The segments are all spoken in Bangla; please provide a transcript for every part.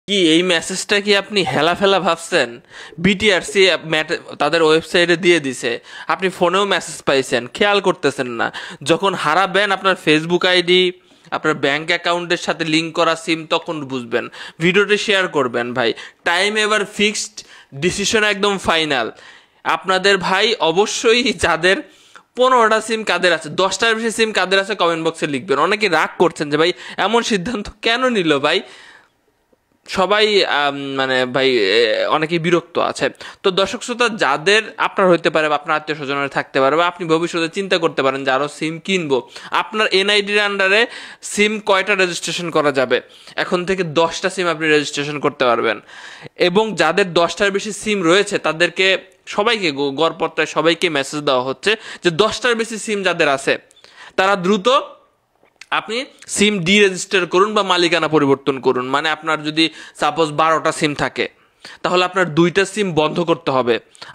কি এই মেসেজটা কি আপনি হেলাফেলা ভাবছেন? বিটিআরসি তাদের ওয়েবসাইটে দিয়ে দিছে, আপনি ফোনেও মেসেজ পাইছেন, খেয়াল করতেছেন না। যখন হারাবেন আপনার ফেসবুক আইডি, আপনার ব্যাংক অ্যাকাউন্টের সাথে লিঙ্ক করা সিম, তখন বুঝবেন। ভিডিওটি শেয়ার করবেন ভাই। টাইম এবার ফিক্সড, ডিসিশন একদম ফাইনাল। আপনাদের ভাই অবশ্যই যাদের 15টা সিম কাদের আছে, 10টার বেশি সিম কাদের আছে, কমেন্ট বক্সে লিখবেন। অনেকে রাগ করছেন যে ভাই এমন সিদ্ধান্ত কেন নিল ভাই। সবাই মানে ভাই অনেকেই বিরক্ত আছে। তো দর্শক শ্রোতা, যাদের আপনার হইতে পারে বা আপনার আত্মীয় স্বজনের থাকতে পারে, বা আপনি ভবিষ্যতে চিন্তা করতে পারেন যে আরও সিম কিনবো, আপনার এনআইডির আন্ডারে সিম কয়টা রেজিস্ট্রেশন করা যাবে? এখন থেকে 10টা সিম আপনি রেজিস্ট্রেশন করতে পারবেন। এবং যাদের 10টার বেশি সিম রয়েছে তাদেরকে সবাইকে, গড়পত্রায় সবাইকে মেসেজ দেওয়া হচ্ছে যে 10টার বেশি সিম যাদের আছে তারা দ্রুত আপনি সিম ডি রেজিস্টার করুন বা মালিকানা পরিবর্তন করুন। মানে আপনার যদি সাপোজ 12টা সিম থাকে, তাহলে আপনার 2টা সিম বন্ধ করতে হবে।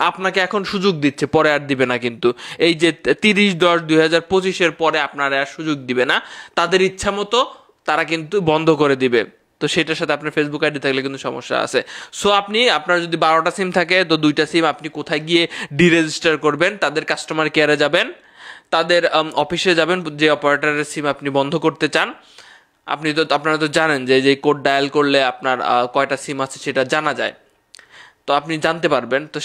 আপনাকে এখন সুযোগ দিচ্ছে, পরে আর দিবে না। কিন্তু এই যে 30/10/2025 পরে আপনার আর সুযোগ দিবে না, তাদের ইচ্ছা মতো তারা কিন্তু বন্ধ করে দিবে। তো সেটার সাথে আপনার ফেসবুক আইডি থাকলে কিন্তু সমস্যা আছে। সো আপনি, আপনার যদি 12টা সিম থাকে, তো 2টা সিম আপনি কোথায় গিয়ে ডি রেজিস্টার করবেন? তাদের কাস্টমার কেয়ারে যাবেন, তাদের অফিসে যাবেন, যে অপারেটরের সিম আপনি বন্ধ করতে চান। আপনারা তো জানেন যে যে কোড ডায়াল করলে আপনার কয়টা সিম আছে সেটা জানা যায়। তো আপনি জানতে পারবেন। তো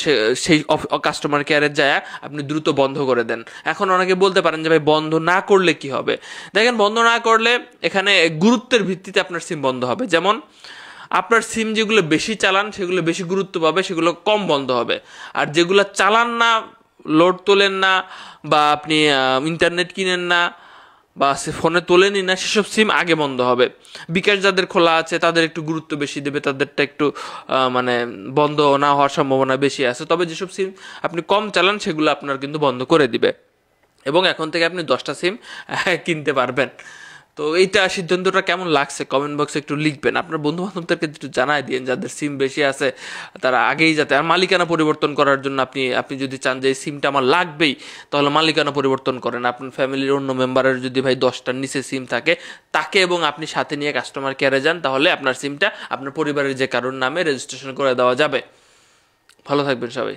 সেই কাস্টমার কেয়ারে যায় আপনি দ্রুত বন্ধ করে দেন। এখন অনেকে বলতে পারেন যে ভাই বন্ধ না করলে কি হবে? দেখেন, বন্ধ না করলে এখানে গুরুত্বের ভিত্তিতে আপনার সিম বন্ধ হবে। যেমন আপনার সিম যেগুলো বেশি চালান সেগুলো বেশি গুরুত্ব পাবে, সেগুলো কম বন্ধ হবে। আর যেগুলো চালান না, লোড তোলেন না, বা আপনি ইন্টারনেট কিনেন না, বা ফোনে তোলেনই না, সেসব সিম আগে বন্ধ হবে। বিকাশ যাদের খোলা আছে তাদের একটু গুরুত্ব বেশি দেবে, তাদেরটা একটু মানে বন্ধ না হওয়ার সম্ভাবনা বেশি আছে। তবে যেসব সিম আপনি কম চালান সেগুলো আপনার কিন্তু বন্ধ করে দিবে। এবং এখন থেকে আপনি 10টা সিম কিনতে পারবেন। তো এইটা সিদ্ধান্তটা কেমন লাগছে কমেন্ট বক্সে একটু লিখবেন। আপনার বন্ধু বান্ধবদেরকে একটু জানাই দিন যাদের সিম বেশি আছে, তারা আগেই যাতে। আর মালিকানা পরিবর্তন করার জন্য আপনি যদি চান যে এই সিমটা আমার লাগবেই, তাহলে মালিকানা পরিবর্তন করেন। আপনার ফ্যামিলির অন্য মেম্বারের যদি ভাই 10টার নিচে সিম থাকে, তাকে এবং আপনি সাথে নিয়ে কাস্টমার কেয়ারে যান, তাহলে আপনার সিমটা আপনার পরিবারের যে কারোর নামে রেজিস্ট্রেশন করে দেওয়া যাবে। ভালো থাকবেন সবাই।